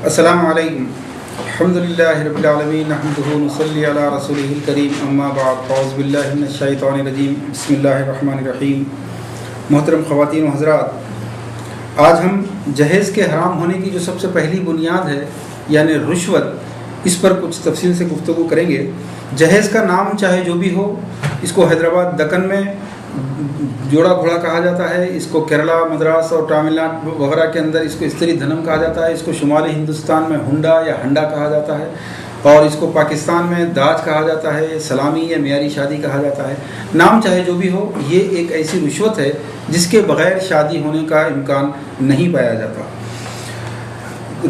السلام علیکم. الحمدللہ رب العالمین نحمدہ ونصلی علی رسولہ الکریم اما بعد اعوذ باللہ من الشیطان الرجیم بسم اللہ الرحمن الرحیم. محترم خواتین و حضرات، آج ہم جہیز کے حرام ہونے کی جو سب سے پہلی بنیاد ہے یعنی رشوت، اس پر کچھ تفصیل سے گفتگو کریں گے. جہیز کا نام چاہے جو بھی ہو، اس کو حیدرآباد دکن میں جوڑا گھوڑا کہا جاتا ہے، اس کو کیرلا، مدراس اور تامل ناڈو وغیرہ کے اندر اس کو استری دھنم کہا جاتا ہے، اس کو شمالی ہندوستان میں ہنڈا یا ہنڈا کہا جاتا ہے، اور اس کو پاکستان میں داج کہا جاتا ہے، سلامی یا معیاری شادی کہا جاتا ہے. نام چاہے جو بھی ہو، یہ ایک ایسی رشوت ہے جس کے بغیر شادی ہونے کا امکان نہیں پایا جاتا.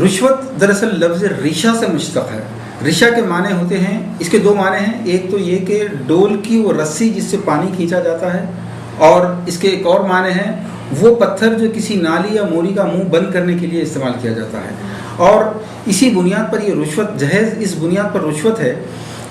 رشوت دراصل لفظ ریشہ سے مشتق ہے. ریشہ کے معنی ہوتے ہیں، اس کے دو معنی ہیں. ایک تو یہ کہ ڈول کی وہ رسی جس سے پانی کھینچا جاتا ہے، اور اس کے ایک اور معنی ہے وہ پتھر جو کسی نالی یا موری کا منہ بند کرنے کے لیے استعمال کیا جاتا ہے. اور اسی بنیاد پر یہ رشوت، جہیز اس بنیاد پر رشوت ہے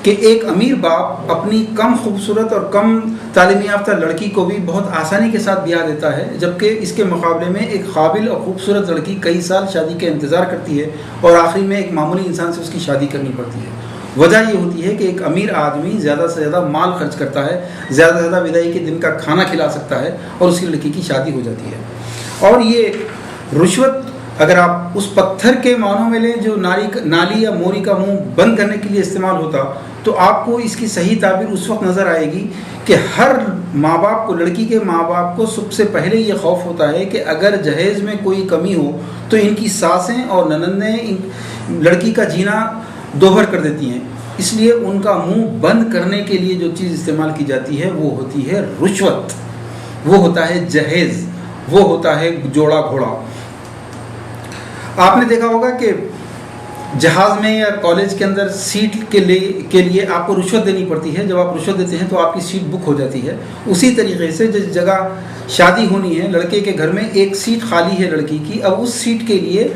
کہ ایک امیر باپ اپنی کم خوبصورت اور کم تعلیم یافتہ لڑکی کو بھی بہت آسانی کے ساتھ بیاہ دیتا ہے، جبکہ اس کے مقابلے میں ایک قابل اور خوبصورت لڑکی کئی سال شادی کا انتظار کرتی ہے اور آخری میں ایک معمولی انسان سے اس کی شادی کرنی پڑتی ہے. وجہ یہ ہوتی ہے کہ ایک امیر آدمی زیادہ سے زیادہ مال خرچ کرتا ہے، زیادہ سے زیادہ وداعی کے دن کا کھانا کھلا سکتا ہے، اور اس کی لڑکی کی شادی ہو جاتی ہے. اور یہ رشوت اگر آپ اس پتھر کے معنوں میں لیں جو نالی یا موری کا منہ بند کرنے کے لیے استعمال ہوتا، تو آپ کو اس کی صحیح تعبیر اس وقت نظر آئے گی کہ ہر ماں باپ کو، لڑکی کے ماں باپ کو سب سے پہلے یہ خوف ہوتا ہے کہ اگر جہیز میں کوئی کمی ہو تو ان کی ساسیں اور ننندیں لڑکی کا جینا دوبھر کر دیتی ہیں. اس لیے ان کا منہ بند کرنے کے لیے جو چیز استعمال کی جاتی ہے وہ ہوتی ہے رشوت، وہ ہوتا ہے جہیز، وہ ہوتا ہے جوڑا گھوڑا. آپ نے دیکھا ہوگا کہ جہاز میں یا کالج کے اندر سیٹ کے لیے آپ کو رشوت دینی پڑتی ہے. جب آپ رشوت دیتے ہیں تو آپ کی سیٹ بک ہو جاتی ہے. اسی طریقے سے جس جگہ شادی ہونی ہے، لڑکے کے گھر میں ایک سیٹ خالی ہے لڑکی کی، اب اس سیٹ کے لیے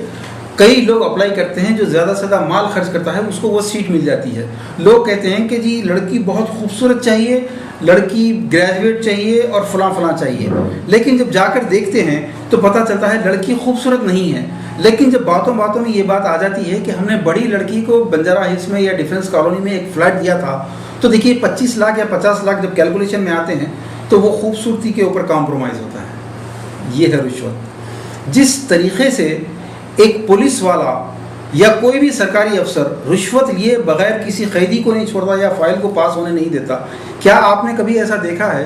کئی لوگ اپلائی کرتے ہیں. جو زیادہ سے زیادہ مال خرچ کرتا ہے اس کو وہ سیٹ مل جاتی ہے. لوگ کہتے ہیں کہ جی لڑکی بہت خوبصورت چاہیے، لڑکی گریجویٹ چاہیے اور فلاں فلاں چاہیے. لیکن جب جا کر دیکھتے ہیں تو پتہ چلتا ہے لڑکی خوبصورت نہیں ہے. لیکن جب باتوں میں یہ بات آ جاتی ہے کہ ہم نے بڑی لڑکی کو بنجارہ ہلز میں یا ڈیفنس کالونی میں ایک فلیٹ دیا تھا، تو دیکھیے 25 لاکھ یا 50 لاکھ جب کیلکولیشن میں آتے ہیں تو وہ خوبصورتی کے اوپر کمپرومائز ہوتا ہے. یہ ہے رشوت. جس طریقے سے ایک پولیس والا یا کوئی بھی سرکاری افسر رشوت لیے بغیر کسی قیدی کو نہیں چھوڑتا یا فائل کو پاس ہونے نہیں دیتا، کیا آپ نے کبھی ایسا دیکھا ہے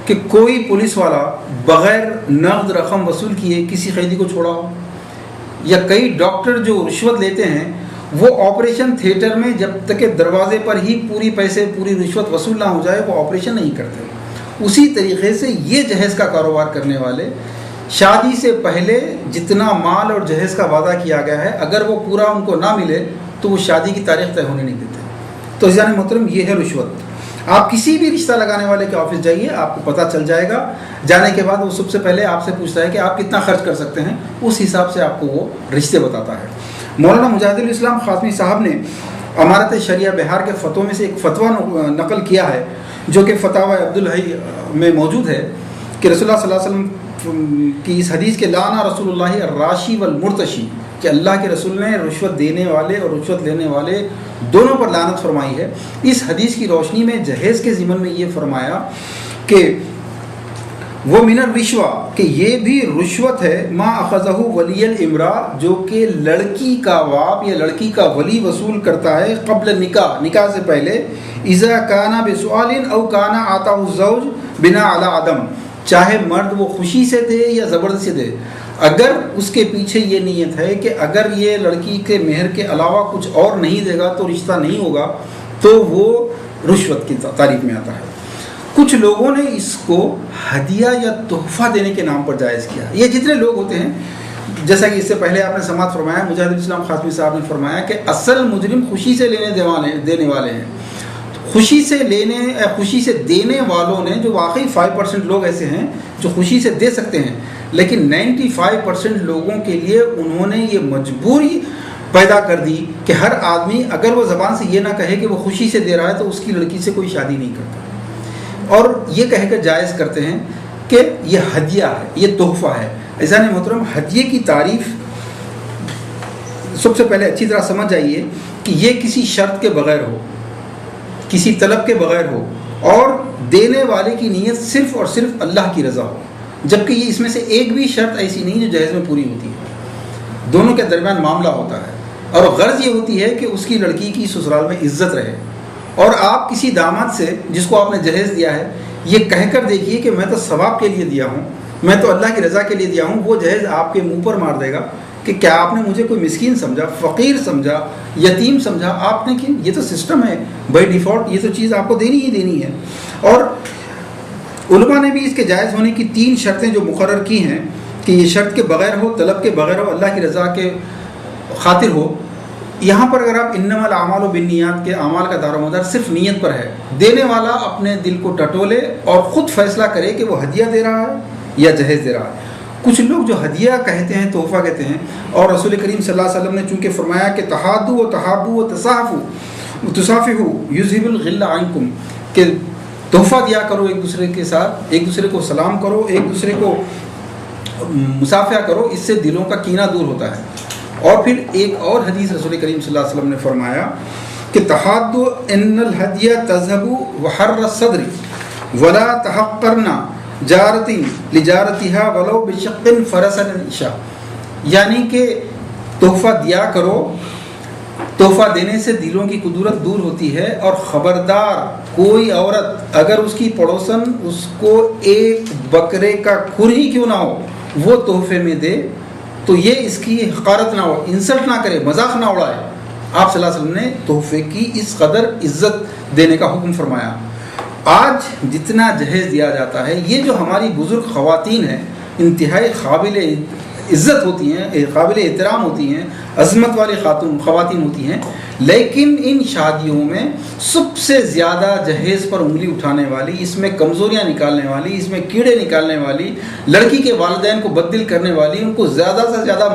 کہ کوئی پولیس والا بغیر نقد رقم وصول کیے کسی قیدی کو چھوڑا ہو؟ یا کئی ڈاکٹر جو رشوت لیتے ہیں وہ آپریشن تھیٹر میں جب تک کہ دروازے پر ہی پوری رشوت وصول نہ ہو جائے وہ آپریشن نہیں کرتے. اسی طریقے سے یہ جہیز کا کاروبار کرنے والے شادی سے پہلے جتنا مال اور جہیز کا وعدہ کیا گیا ہے اگر وہ پورا ان کو نہ ملے تو وہ شادی کی تاریخ طے ہونے نہیں دیتے. تو عزیزان محترم، یہ ہے رشوت. آپ کسی بھی رشتہ لگانے والے کے آفس جائیے، آپ کو پتہ چل جائے گا. جانے کے بعد وہ سب سے پہلے آپ سے پوچھتا ہے کہ آپ کتنا خرچ کر سکتے ہیں، اس حساب سے آپ کو وہ رشتے بتاتا ہے. مولانا مجاہد الاسلام خاتمی صاحب نے امارت شریعہ بہار کے فتووں میں سے ایک فتویٰ نقل کیا ہے جو کہ فتاوی عبدالحی میں موجود ہے کہ رسول اللہ صلی اللہ علیہ وسلم کی اس حدیث کے لانا رسول اللہ الراشی والمرتشی، کہ اللہ کے رسول نے رشوت دینے والے اور رشوت لینے والے دونوں پر لعنت فرمائی ہے. اس حدیث کی روشنی میں جہیز کے ضمن میں یہ فرمایا کہ وہ من الرشوہ، کہ یہ بھی رشوت ہے، ما اخذہ ولی الامرا، جو کہ لڑکی کا باپ یا لڑکی کا ولی وصول کرتا ہے قبل نکاح سے پہلے، اذا کان بسؤال او کان آتاہ الزوج بنا علی عدم، چاہے مرد وہ خوشی سے دے یا زبردستی دے. اگر اس کے پیچھے یہ نیت ہے کہ اگر یہ لڑکی کے مہر کے علاوہ کچھ اور نہیں دے گا تو رشتہ نہیں ہوگا، تو وہ رشوت کی تعریف میں آتا ہے. کچھ لوگوں نے اس کو ہدیہ یا تحفہ دینے کے نام پر جائز کیا. یہ جتنے لوگ ہوتے ہیں، جیسا کہ اس سے پہلے آپ نے سماعت فرمایا، مجاہد الاسلام خاتمی صاحب نے فرمایا کہ اصل مجرم خوشی سے دینے والے ہیں. خوشی سے دینے والوں نے، جو واقعی 5% لوگ ایسے ہیں جو خوشی سے دے سکتے ہیں، لیکن 95% لوگوں کے لیے انہوں نے یہ مجبوری پیدا کر دی کہ ہر آدمی اگر وہ زبان سے یہ نہ کہے کہ وہ خوشی سے دے رہا ہے تو اس کی لڑکی سے کوئی شادی نہیں کرتا، اور یہ کہہ کر جائز کرتے ہیں کہ یہ ہدیہ ہے، یہ تحفہ ہے. عزیزان محترم، ہدیے کی تعریف سب سے پہلے اچھی طرح سمجھ جائیے کہ یہ کسی شرط کے بغیر ہو، کسی طلب کے بغیر ہو، اور دینے والے کی نیت صرف اور صرف اللہ کی رضا ہو، جبکہ یہ اس میں سے ایک بھی شرط ایسی نہیں جو جہیز میں پوری ہوتی ہے۔ دونوں کے درمیان معاملہ ہوتا ہے، اور غرض یہ ہوتی ہے کہ اس کی لڑکی کی سسرال میں عزت رہے۔ اور آپ کسی داماد سے جس کو آپ نے جہیز دیا ہے یہ کہہ کر دیکھیے کہ میں تو ثواب کے لیے دیا ہوں، میں تو اللہ کی رضا کے لیے دیا ہوں، وہ جہیز آپ کے منہ پر مار دے گا کہ کیا آپ نے مجھے کوئی مسکین سمجھا، فقیر سمجھا، یتیم سمجھا؟ آپ نے کہ یہ تو سسٹم ہے بائی ڈیفالٹ، یہ تو چیز آپ کو دینی ہی دینی ہے۔ اور علماء نے بھی اس کے جائز ہونے کی 3 شرطیں جو مقرر کی ہیں کہ یہ شرط کے بغیر ہو، طلب کے بغیر ہو، اللہ کی رضا کے خاطر ہو۔ یہاں پر اگر آپ انما الاعمال بالنیات کے اعمال کا دار و مدار صرف نیت پر ہے، دینے والا اپنے دل کو ٹٹولے اور خود فیصلہ کرے کہ وہ ہدیہ دے رہا ہے یا جہیز دے رہا ہے۔ کچھ لوگ جو ہدیہ کہتے ہیں، تحفہ کہتے ہیں، اور رسول کریم صلی اللہ علیہ وسلم نے چونکہ فرمایا کہ تحادوا و تحابوا و تصافحوا یذهب الغل عنکم، کہ تحفہ دیا کرو ایک دوسرے کے ساتھ، ایک دوسرے کو سلام کرو، ایک دوسرے کو مصافحہ کرو، اس سے دلوں کا کینہ دور ہوتا ہے۔ اور پھر ایک اور حدیث رسول کریم صلی اللہ علیہ وسلم نے فرمایا کہ تحادوا ان الہدیہ تذهب وحر الصدر ولا تحقرنا جارتی لجارتها ولو بشق فرس العشاء، یعنی کہ تحفہ دیا کرو، تحفہ دینے سے دلوں کی قدرت دور ہوتی ہے، اور خبردار کوئی عورت اگر اس کی پڑوسن اس کو ایک بکرے کا کھر ہی کیوں نہ ہو وہ تحفے میں دے تو یہ اس کی حقارت نہ ہو، انسلٹ نہ کرے، مذاق نہ اڑائے۔ آپ صلی اللہ علیہ وسلم نے تحفے کی اس قدر عزت دینے کا حکم فرمایا۔ آج جتنا جہیز دیا جاتا ہے، یہ جو ہماری بزرگ خواتین ہیں انتہائی قابل عزت ہوتی ہیں، قابل احترام ہوتی ہیں، عظمت والی خواتین ہوتی ہیں، لیکن ان شادیوں میں سب سے زیادہ جہیز پر انگلی اٹھانے والی، اس میں کمزوریاں نکالنے والی، اس میں کیڑے نکالنے والی، لڑکی کے والدین کو بددل کرنے والی، ان کو زیادہ سے زیادہ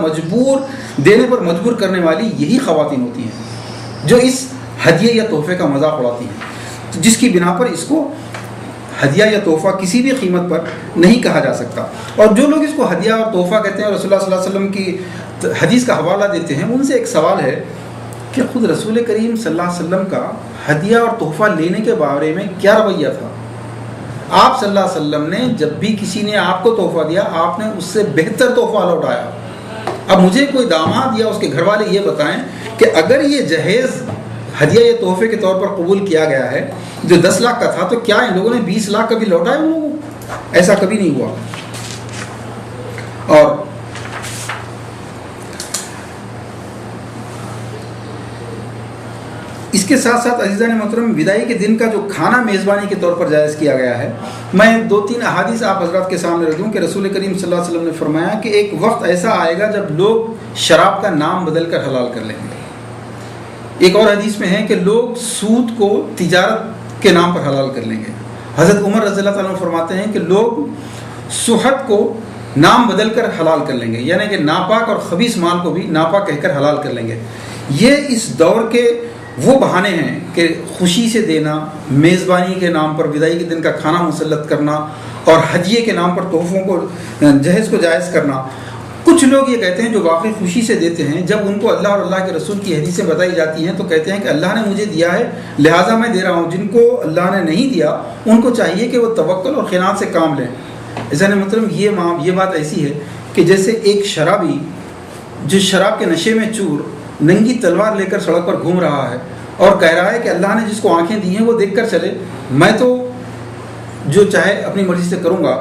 دینے پر مجبور کرنے والی یہی خواتین ہوتی ہیں جو اس ہدیے یا تحفے کا مذاق اڑاتی ہیں، جس کی بنا پر اس کو ہدیہ یا تحفہ کسی بھی قیمت پر نہیں کہا جا سکتا۔ اور جو لوگ اس کو ہدیہ اور تحفہ کہتے ہیں اور رسول اللہ صلی اللہ علیہ وسلم کی حدیث کا حوالہ دیتے ہیں، ان سے ایک سوال ہے کہ خود رسول کریم صلی اللہ علیہ وسلم کا ہدیہ اور تحفہ لینے کے بارے میں کیا رویہ تھا؟ آپ صلی اللہ علیہ وسلم نے جب بھی کسی نے آپ کو تحفہ دیا، آپ نے اس سے بہتر تحفہ لوٹایا۔ اب مجھے کوئی داماد یا اس کے گھر والے یہ بتائیں کہ اگر یہ جہیز ہدیہ یا تحفے کے طور پر قبول کیا گیا ہے جو 10 لاکھ کا تھا، تو کیا ان لوگوں نے 20 لاکھ کبھی لوٹائے ان لوگوں کو؟ ایسا کبھی نہیں ہوا۔ اور اس کے ساتھ ساتھ عزیزان محترم، وداعی کے دن کا جو کھانا میزبانی کے طور پر جائز کیا گیا ہے، میں 2-3 احادیث آپ حضرات کے سامنے رکھ دوں کہ رسول کریم صلی اللہ علیہ وسلم نے فرمایا کہ ایک وقت ایسا آئے گا جب لوگ شراب کا نام بدل کر حلال کر لیں گے۔ ایک اور حدیث میں ہے کہ لوگ سود کو تجارت کے نام پر حلال کر لیں گے۔ حضرت عمر رضی اللہ تعالیٰ عنہ فرماتے ہیں کہ لوگ سحت کو نام بدل کر حلال کر لیں گے، یعنی کہ ناپاک اور خبیث مال کو بھی ناپاک کہہ کر حلال کر لیں گے۔ یہ اس دور کے وہ بہانے ہیں کہ خوشی سے دینا، میزبانی کے نام پر وداعی کے دن کا کھانا مسلط کرنا، اور ہدیے کے نام پر تحفوں کو جہیز کو جائز کرنا۔ کچھ لوگ یہ کہتے ہیں جو واقعی خوشی سے دیتے ہیں، جب ان کو اللہ اور اللہ کے رسول کی حدیثیں بتائی جاتی ہیں تو کہتے ہیں کہ اللہ نے مجھے دیا ہے لہٰذا میں دے رہا ہوں، جن کو اللہ نے نہیں دیا ان کو چاہیے کہ وہ توکل اور قناعت سے کام لیں۔ عزیزان مطلب یہ بات ایسی ہے کہ جیسے ایک شرابی جو شراب کے نشے میں چور ننگی تلوار لے کر سڑک پر گھوم رہا ہے اور کہہ رہا ہے کہ اللہ نے جس کو آنکھیں دی ہیں وہ دیکھ کر چلے، میں تو جو چاہے اپنی مرضی سے کروں گا۔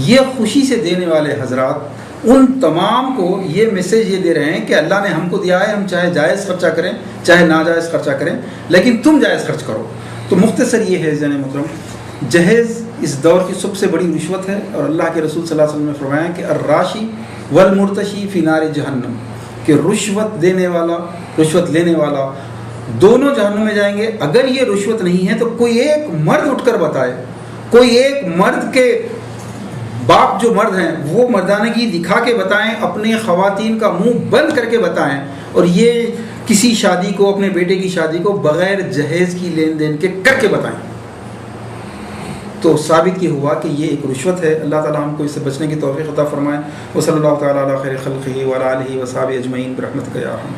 یہ خوشی سے دینے والے حضرات ان تمام کو یہ میسیج یہ دے رہے ہیں کہ اللہ نے ہم کو دیا ہے، ہم چاہے جائز خرچہ کریں چاہے ناجائز خرچہ کریں، لیکن تم جائز خرچ کرو۔ تو مختصر یہ ہے عزیزان محترم، جہیز اس دور کی سب سے بڑی رشوت ہے، اور اللہ کے رسول صلی اللہ علیہ وسلم نے فرمایا کہ الراشی والمرتشی فی نار جہنم، کہ رشوت دینے والا رشوت لینے والا دونوں جہنم میں جائیں گے۔ اگر یہ رشوت نہیں ہے تو کوئی ایک مرد اٹھ کر بتائے، کوئی ایک مرد کے باپ جو مرد ہیں وہ مردانگی دکھا کے بتائیں، اپنے خواتین کا منہ بند کر کے بتائیں، اور یہ کسی شادی کو، اپنے بیٹے کی شادی کو بغیر جہیز کی لین دین کے کر کے بتائیں، تو ثابت یہ ہوا کہ یہ ایک رشوت ہے۔ اللہ تعالیٰ ہم کو اس سے بچنے کی توفیق عطا فرمائے۔ وصلی اللہ تعالیٰ علی خیر خلقہ وعلی آلہ وصحبہ اجمعین برحمتک یا ارحم۔